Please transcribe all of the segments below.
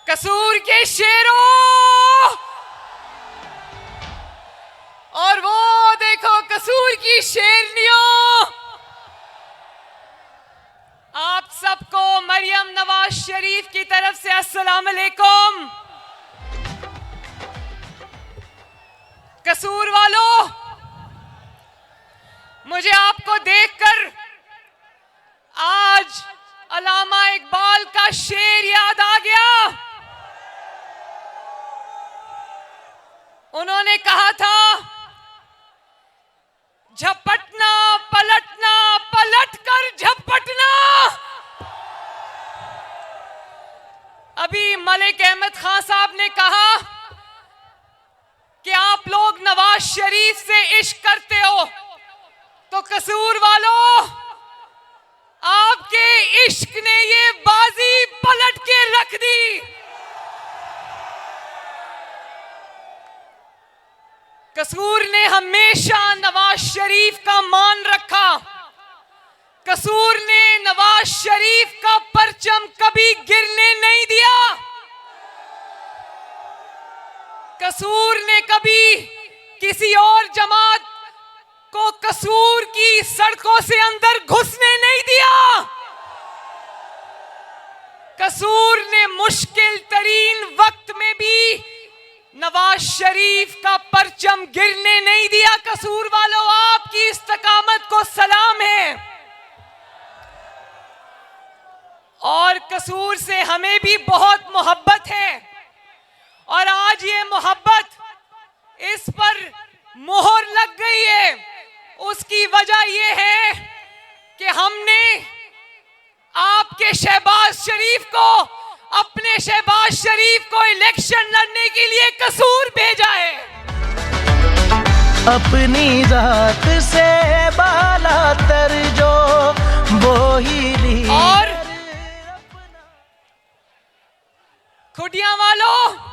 कसूर के शेरों और वो देखो कसूर की शेरनियों, आप सबको मरियम नवाज शरीफ की तरफ से अस्सलाम अलैकुम। कसूर वालों, मुझे आपको देखकर आज अल्लामा इकबाल का शेर याद आ गया। उन्होंने कहा था, झपटना पलटना पलटकर झपटना। अभी मलिक अहमद खान साहब ने कहा कि आप लोग नवाज शरीफ से इश्क करते हो, तो कसूर वालों, आपके इश्क ने ये बाजी पलट के रख दी। कसूर ने हमेशा नवाज शरीफ का मान रखा। कसूर ने नवाज शरीफ का परचम कभी गिरने नहीं दिया। कसूर ने कभी किसी और जमात को कसूर की सड़कों से अंदर घुसने नहीं दिया। कसूर ने मुश्किल तरीन वक्त में भी नवाज शरीफ का परचम गिरने नहीं दिया। कसूर वालों, आपकी इस्तकामत को सलाम है। और कसूर से हमें भी बहुत मोहब्बत है, और आज ये मोहब्बत इस पर मोहर लग गई है। उसकी वजह ये है कि हमने आपके शहबाज शरीफ को, अपने शहबाज शरीफ को इलेक्शन लड़ने के लिए कसूर भेजा है। अपनी जात से बाला तर जो वो ही ली। और खुडियां वालों,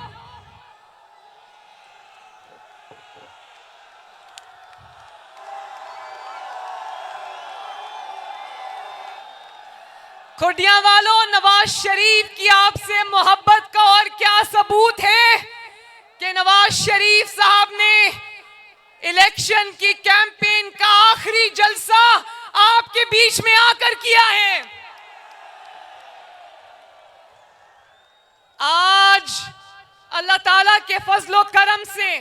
खुडियां वालों, नवाज शरीफ की आपसे मोहब्बत का और क्या सबूत है कि नवाज शरीफ साहब ने इलेक्शन की कैंपेन का आखिरी जलसा आपके बीच में आकर किया है। आज अल्लाह ताला के फजलो करम से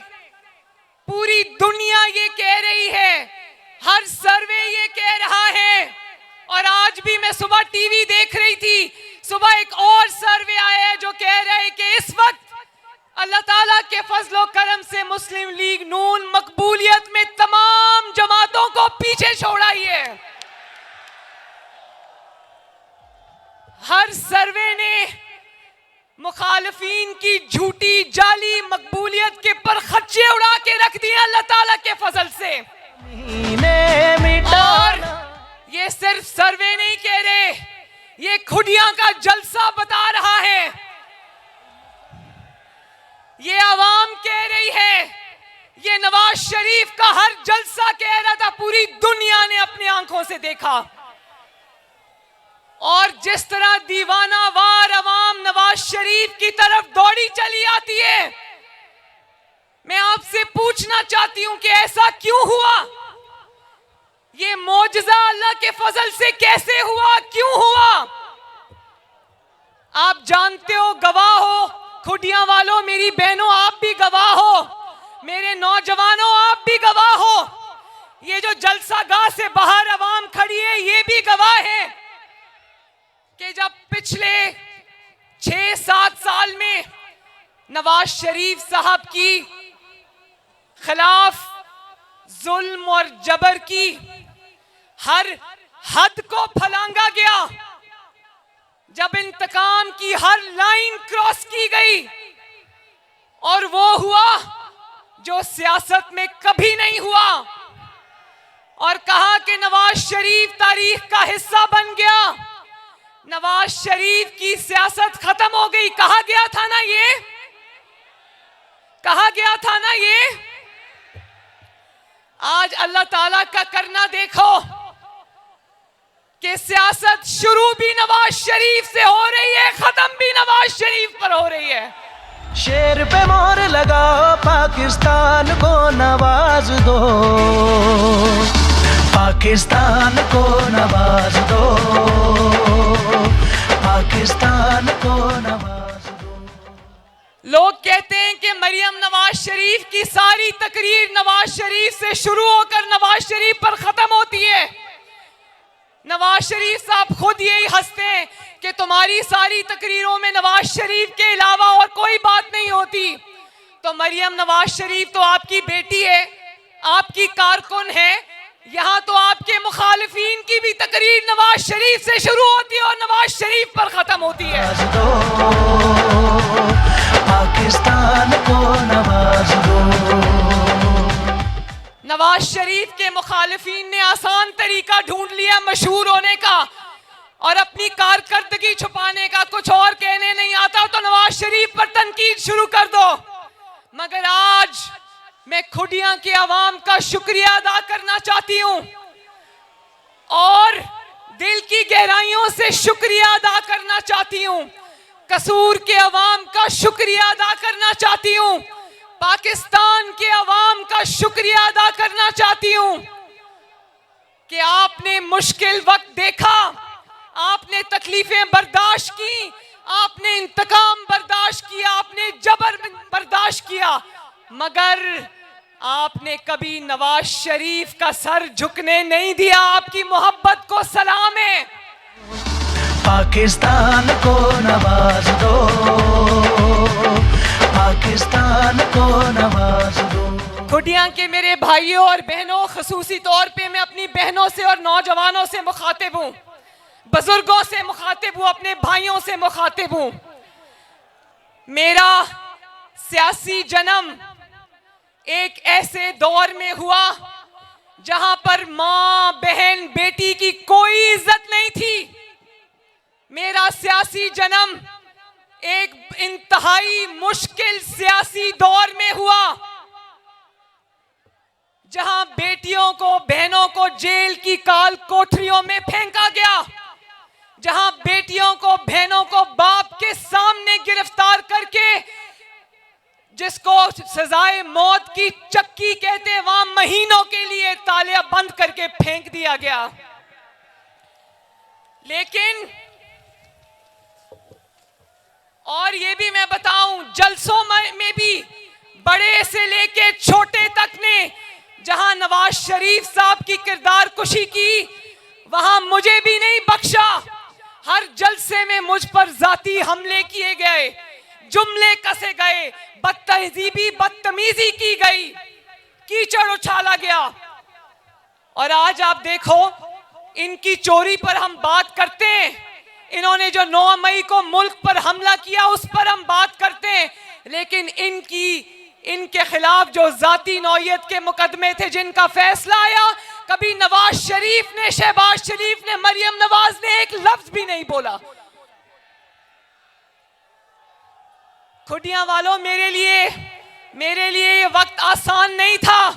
पूरी दुनिया ये कह रही है, हर सर्वे ये कह रहा है, और आज भी मैं सुबह टीवी देख रही थी, सुबह एक और सर्वे आया है जो कह रहा है कि इस वक्त अल्लाह ताला के फजलो करम से मुस्लिम लीग नून मकबूलियत में तमाम जमातों को पीछे छोड़ आई है। हर सर्वे ने मुखालिफिन की झूठी जाली मकबूलियत के पर खच्चे उड़ा के रख दिए अल्लाह ताला के फजल से। और ये सिर्फ सर्वे नहीं कह रहे, ये खुडियां का जलसा बता रहा है, ये आवाम कह रही है, ये नवाज शरीफ का हर जलसा कह रहा था, पूरी दुनिया ने अपनी आंखों से देखा। और जिस तरह दीवाना वार अवाम नवाज शरीफ की तरफ दौड़ी चली आती है, मैं आपसे पूछना चाहती हूं कि ऐसा क्यों हुआ? ये मौजज़ा अल्लाह के फजल से कैसे हुआ, क्यों हुआ? आप जानते हो, गवाह हो, खुडियां वालों, मेरी बहनों, आप भी गवाह हो, मेरे नौजवानों, आप भी गवाह हो, ये जो जलसा गाह से बाहर अवाम खड़ी है ये भी गवाह है कि जब पिछले 6-7 साल में नवाज शरीफ साहब की खिलाफ जुल्म और जबर की हर हद को फलांगा गया, जब इंतकाम की हर लाइन क्रॉस की गई, और वो हुआ जो सियासत में कभी नहीं हुआ, और कहा कि नवाज शरीफ तारीख का हिस्सा बन गया, नवाज शरीफ की सियासत खत्म हो गई। कहा गया था ना ये, कहा गया था ना ये। आज अल्लाह ताला का करना देखो कि सियासत शुरू भी नवाज शरीफ से हो रही है, खत्म भी नवाज शरीफ पर हो रही है। शेर पे मोहर लगाओ, पाकिस्तान को नवाज दो, पाकिस्तान को नवाज दो, पाकिस्तान को नवाज दो। लोग कहते हैं कि मरियम नवाज शरीफ की सारी तकरीर नवाज शरीफ से शुरू होकर नवाज शरीफ पर खत्म होती है। नवाज शरीफ साहब खुद यही हंसते हैं कि तुम्हारी सारी तकरीरों में नवाज शरीफ के अलावा और कोई बात नहीं होती। तो मरियम नवाज शरीफ तो आपकी बेटी है, आपकी कारकुन है। यहाँ तो आपके मुखालिफिन की भी तकरीर नवाज शरीफ से शुरू होती है और नवाज शरीफ पर खत्म होती है। पाकिस्तान को नवाज दो। नवाज शरीफ के मुखालिफिन ने आसान तरीका ढूंढ लिया मशहूर होने का और अपनी कारकर्दगी छुपाने का। कुछ और कहने नहीं आता तो नवाज शरीफ पर तनकीद शुरू कर दो। मगर आज मैं खुडियां के अवाम का शुक्रिया अदा करना चाहती हूं और दिल की गहराइयों से शुक्रिया अदा करना चाहती हूं। कसूर के अवाम का शुक्रिया अदा करना चाहती हूं। पाकिस्तान के अवाम का शुक्रिया अदा करना चाहती हूं कि आपने मुश्किल वक्त देखा, आपने तकलीफें बर्दाश्त की, आपने इंतकाम बर्दाश्त किया, आपने जबर बर्दाश्त किया, मगर आपने कभी नवाज शरीफ का सर झुकने नहीं दिया। आपकी मोहब्बत को सलाम है। पाकिस्तान को नवाज दो, पाकिस्तान को नवाज दो। खुडियां के मेरे भाइयों और बहनों, खसूसी तौर पे मैं अपनी बहनों से और नौजवानों से मुखातिब हूं, बुजुर्गों से मुखातिब हूं, अपने भाइयों से मुखातिब हूं। मेरा सियासी जन्म एक ऐसे दौर में हुआ जहां पर मां, बहन, बेटी की कोई इज्जत नहीं थी। मेरा सियासी जन्म एक इंतहाई मुश्किल सियासी दौर में हुआ जहां बेटियों को, बहनों को जेल की काल कोठरियों में फेंका गया, जहां बेटियों को, बहनों को बाप के सामने गिरफ्तार करके, जिसको सजाए मौत की चक्की कहते, वहां महीनों के लिए ताले बंद करके फेंक दिया गया। लेकिन और ये भी मैं बताऊं, जलसों में भी बड़े से लेके छोटे तक ने जहां नवाज शरीफ साहब की किरदार कुशी की, वहां मुझे भी नहीं बख्शा। हर जलसे में मुझ पर जाती हमले किए गए, जुमले कसे गए, बदतहजीबी, बदतमीजी की गई, कीचड़ उछाला गया। और आज आप देखो, इनकी चोरी पर हम बात करते हैं, इन्होंने जो 9 मई को मुल्क पर हमला किया उस पर हम बात करते हैं, लेकिन इनके खिलाफ जो जाती नौयत के मुकदमे थे जिनका फैसला आया, कभी नवाज शरीफ ने, शहबाज शरीफ ने, मरियम नवाज ने एक लफ्ज भी नहीं बोला। खुडियां वालों, मेरे लिए ये वक्त आसान नहीं था,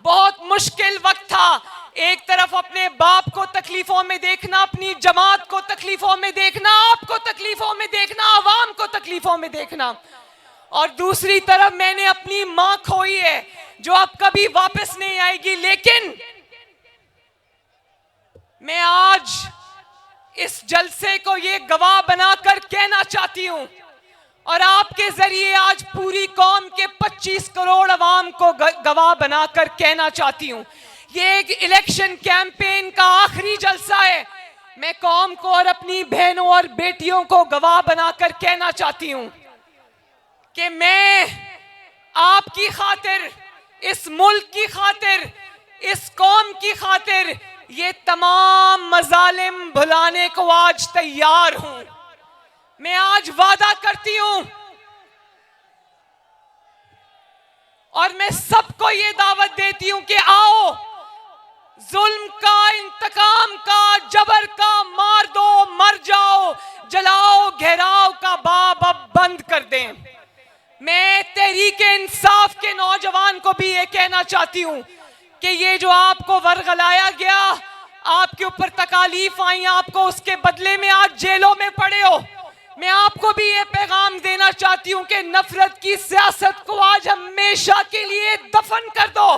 बहुत मुश्किल वक्त था। एक तरफ अपने बाप को तकलीफों में देखना, अपनी जमात को तकलीफों में देखना, आपको तकलीफों में देखना, आवाम को तकलीफों में देखना, और दूसरी तरफ मैंने अपनी मां खोई है जो अब कभी वापस नहीं आएगी। लेकिन मैं आज इस जलसे को ये गवाह बनाकर कहना चाहती हूं और आपके जरिए आज पूरी कौम के 25 करोड़ अवाम को गवाह बनाकर कहना चाहती हूं, ये एक इलेक्शन कैंपेन का आखिरी जलसा है। मैं कौम को और अपनी बहनों और बेटियों को गवाह बनाकर कहना चाहती हूं कि मैं आपकी खातिर, इस मुल्क की खातिर, इस कौम की खातिर ये तमाम मजालिम भुलाने को आज तैयार हूं। मैं आज वादा करती हूं और मैं सबको ये दावत देती हूं कि आओ, जुल्म का, इंतकाम का, जबर का मार दो, मर जाओ, जलाओ, घेराव का बाब अब बंद कर दें। मैं तहरीके इंसाफ के नौजवान को भी ये कहना चाहती हूं कि ये जो आपको वरगलाया गया, आपके ऊपर तकालीफ आई, आपको उसके बदले में आज जेलों में पड़े हो, आपको भी ये पैगाम देना चाहती हूं कि नफरत की सियासत को आज हमेशा के लिए दफन कर दो।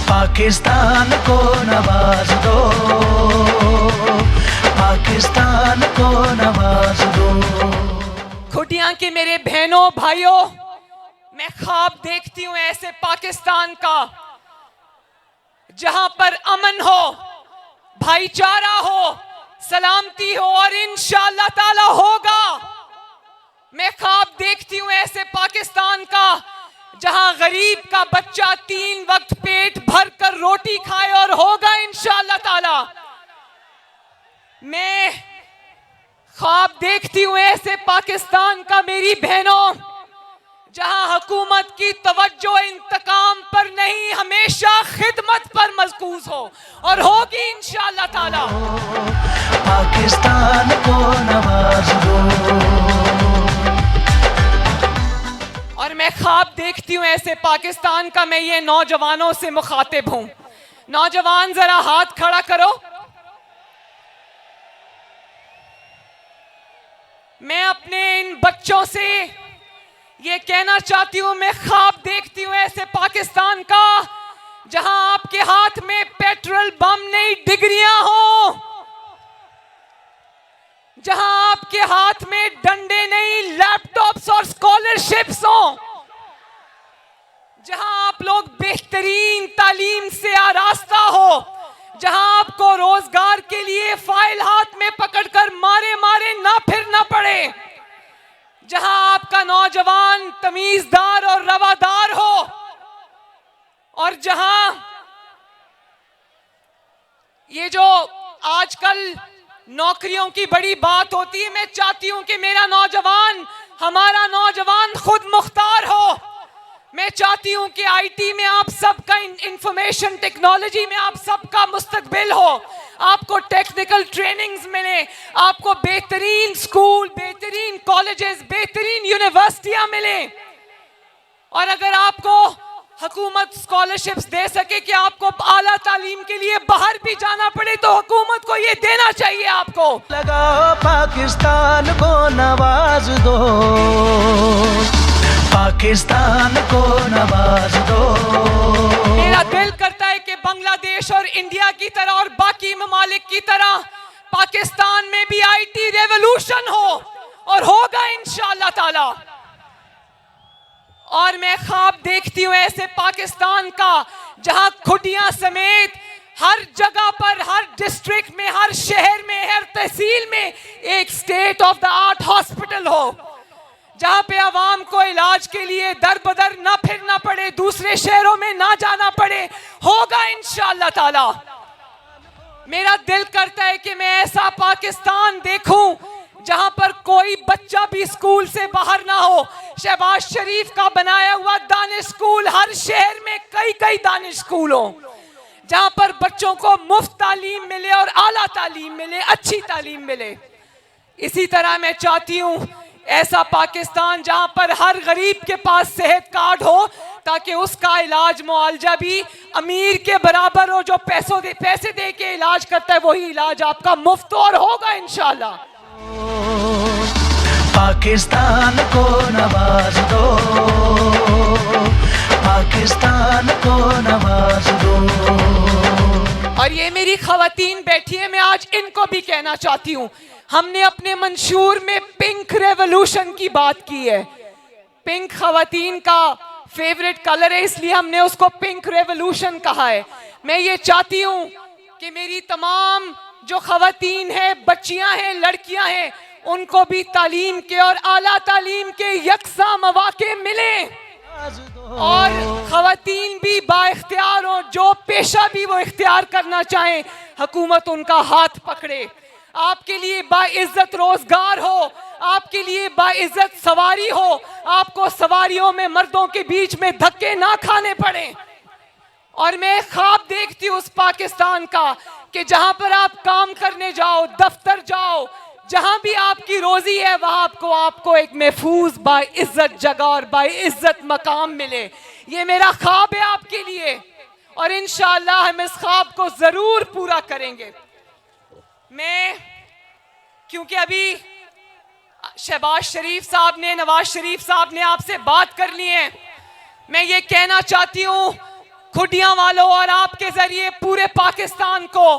पाकिस्तान को नवाज दो, पाकिस्तान को नवाज दो। खुटियां के मेरे बहनों भाइयों, मैं ख्वाब देखती हूं ऐसे पाकिस्तान का जहां पर अमन हो, भाईचारा हो, सलामती हो और इंशाअल्लाह ताला होगा। मैं ख्वाब देखती हूं ऐसे पाकिस्तान का जहां गरीब का बच्चा 3 वक्त पेट भर कर रोटी खाए और होगा इंशाअल्लाह ताला। मैं ख्वाब देखती हूं ऐसे पाकिस्तान का मेरी बहनों जहां हुकूमत की तवज्जो इंतकाम पर नहीं हमेशा खिदमत पर मरकूज हो और होगी इंशाअल्लाह ताला। पाकिस्तान को नवाज दो। और मैं ख्वाब देखती हूं ऐसे पाकिस्तान का, मैं ये नौजवानों से मुखातिब हूं। नौजवान जरा हाथ खड़ा करो। मैं अपने इन बच्चों से ये कहना चाहती हूं, मैं ख्वाब देखती हूं ऐसे पाकिस्तान का जहां आपके हाथ में पेट्रोल बम नहीं डिग्रियां हो, जहां आपके हाथ में डंडे नहीं लैपटॉप्स और स्कॉलरशिप्स हो, जहां आप लोग बेहतरीन तालीम से आरास्ता हो, जहां आपको रोजगार के लिए फाइल हाथ में पकड़कर मारे मारे ना फिरना पड़े, जहां आपका नौजवान तमीजदार और रवादार हो और जहां ये जो आजकल नौकरियों की बड़ी बात होती है, मैं चाहती हूं कि मेरा नौजवान, हमारा नौजवान खुद मुख्तार हो। मैं चाहती हूं कि आईटी में आप सबका, इंफॉर्मेशन टेक्नोलॉजी में आप सबका मुस्तकबिल हो, आपको टेक्निकल ट्रेनिंग्स मिले, आपको बेहतरीन स्कूल, बेहतरीन कॉलेजेस, बेहतरीन यूनिवर्सिटियां मिले। और अगर आपको हुकूमत स्कॉलरशिप्स दे सके कि आपको आला तालीम के लिए बाहर भी जाना पड़े तो हुकूमत को ये देना चाहिए आपको। लगाओ पाकिस्तान को नवाज दो, पाकिस्तान को नवाज दो। मेरा दिल करता है कि बांग्लादेश और इंडिया की तरह और बाकी ममालिक की तरह पाकिस्तान में भी आईटी रेवोल्यूशन हो और होगा इंशाअल्लाह ताला। और मैं ख्वाब देखती हूं ऐसे पाकिस्तान का जहां खुटियां समेत हर जगह पर, हर डिस्ट्रिक्ट में, हर शहर में, हर तहसील में एक state of the art hospital हो, जहां पे आवाम को इलाज के लिए दर बदर ना फिरना पड़े, दूसरे शहरों में ना जाना पड़े, होगा इंशाअल्लाह ताला। मेरा दिल करता है कि मैं ऐसा पाकिस्तान देखूं जहां पर कोई बच्चा भी स्कूल से बाहर ना हो। शहबाज शरीफ का बनाया हुआ दानिश स्कूल, हर शहर में कई कई दानिश स्कूल हो जहां पर बच्चों को मुफ्त तालीम मिले और आला तालीम मिले, अच्छी तालीम मिले। इसी तरह मैं चाहती हूं ऐसा पाकिस्तान जहां पर हर गरीब के पास सेहत कार्ड हो ताकि उसका इलाज मुआवजा भी अमीर के बराबर हो। जो पैसे दे के इलाज करता है वही इलाज आपका मुफ्त और होगा इंशाअल्लाह। पाकिस्तान को नवाज दो, पाकिस्तान को नवाज दो। और ये मेरी खवातीन बैठी है, मैं आज इनको भी कहना चाहती हूँ, हमने अपने मंशूर में पिंक रेवोल्यूशन की बात की है। पिंक खवातीन का फेवरेट कलर है, इसलिए हमने उसको पिंक रेवोल्यूशन कहा है। मैं ये चाहती हूँ कि मेरी तमाम जो खवातीन है, बच्चियां हैं, लड़कियां हैं, उनको भी तालीम के और आला तालीम के यकसा मौके मिले और खवातीन भी बाइख्तियार हो, जो पेशा भी वो इख्तियार करना चाहें, हुकूमत उनका हाथ पकड़े, आपके लिए बाइज्जत रोजगार हो, आपके लिए बाइज्जत सवारी हो, आपको सवारियों में मर्दों के बीच में धक्के ना खाने पड़े। और मैं ख्वाब देखती हूँ उस पाकिस्तान का कि जहां पर आप काम करने जाओ, दफ्तर जाओ, जहां भी आपकी रोजी है वहां आपको एक महफूज बाइज्जत जगह और बाइज्जत मकाम मिले। ये मेरा ख्वाब है आपके लिए और इंशाअल्लाह हम इस ख्वाब को जरूर पूरा करेंगे। मैं क्योंकि अभी शहबाज शरीफ साहब ने, नवाज शरीफ साहब ने आपसे बात कर ली है। मैं ये कहना चाहती हूँ खुडियां वालों और आपके जरिए पूरे पाकिस्तान को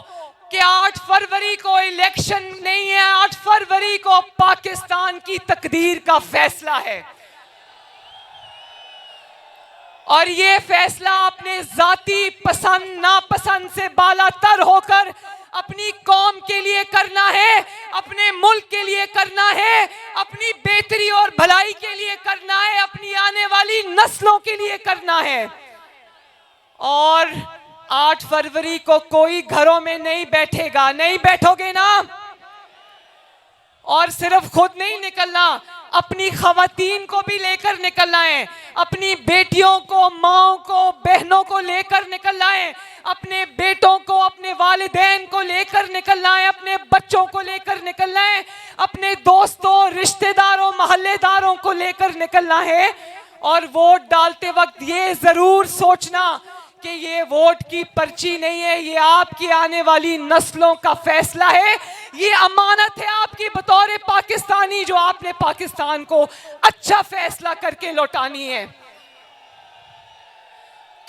कि 8 फरवरी को इलेक्शन नहीं है, 8 फरवरी को पाकिस्तान की तकदीर का फैसला है। और ये फैसला अपने जाती पसंद नापसंद से बालातर होकर अपनी कौम के लिए करना है, अपने मुल्क के लिए करना है, अपनी बेहतरी और भलाई के लिए करना है, अपनी आने वाली नस्लों के लिए करना है। और 8 फरवरी को कोई घरों में नहीं बैठेगा, नहीं बैठोगे ना। और सिर्फ खुद नहीं निकलना, अपनी खवातीन को भी लेकर निकलना है, अपनी बेटियों को, माओं को, बहनों को लेकर निकलना है, अपने बेटों को, अपने वालिदैन को लेकर निकलना है, अपने बच्चों को लेकर निकलना है, अपने दोस्तों, रिश्तेदारों, मोहल्लेदारों को लेकर निकलना है। और वोट डालते वक्त ये जरूर सोचना कि ये वोट की पर्ची नहीं है, ये आपकी आने वाली नस्लों का फैसला है, ये अमानत है आपकी बतौर पाकिस्तानी, जो आपने पाकिस्तान को अच्छा फैसला करके लौटानी है।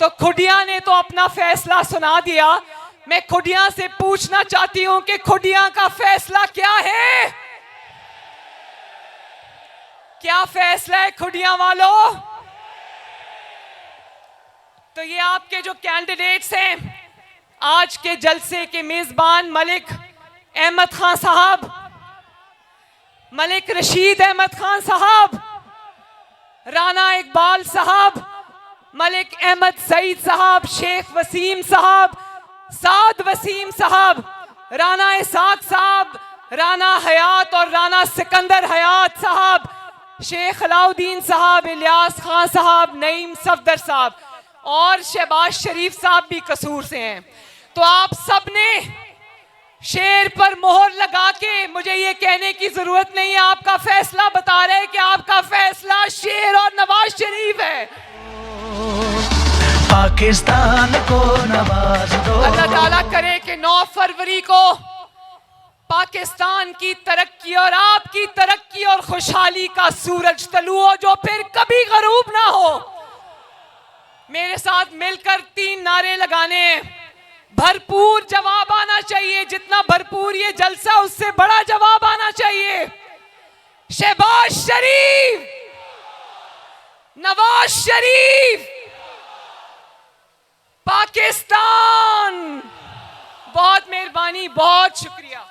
तो खुडिया ने तो अपना फैसला सुना दिया। मैं खुडिया से पूछना चाहती हूं कि खुडिया का फैसला क्या है? क्या फैसला है खुडिया वालों? तो ये आपके जो कैंडिडेट्स हैं, आज के जलसे के मेजबान मलिक अहमद खान साहब, मलिक रशीद अहमद खान साहब, राना इकबाल साहब, मलिक अहमद सईद साहब, शेख वसीम साहब, साद वसीम साहब, राना इसाक साहब, राना हयात और राना सिकंदर हयात साहब, शेख अलाउद्दीन साहब, इलियास खान साहब, नईम सफदर साहब और शहबाज शरीफ साहब भी कसूर से हैं। तो आप सब ने शेर पर मोहर लगा के, मुझे ये कहने की जरूरत नहीं है, आपका फैसला बता रहे हैं कि आपका फैसला शेर और नवाज शरीफ है। पाकिस्तान को नवाज दो। अल्लाह ताला करे कि 9 फरवरी को पाकिस्तान की तरक्की और आपकी तरक्की और खुशहाली का सूरज तलू हो, जो फिर कभी गरूब ना हो। मेरे साथ मिलकर 3 नारे लगाने हैं। भरपूर जवाब आना चाहिए, जितना भरपूर ये जलसा उससे बड़ा जवाब आना चाहिए। शहबाज शरीफ, नवाज शरीफ, पाकिस्तान। बहुत मेहरबानी, बहुत शुक्रिया।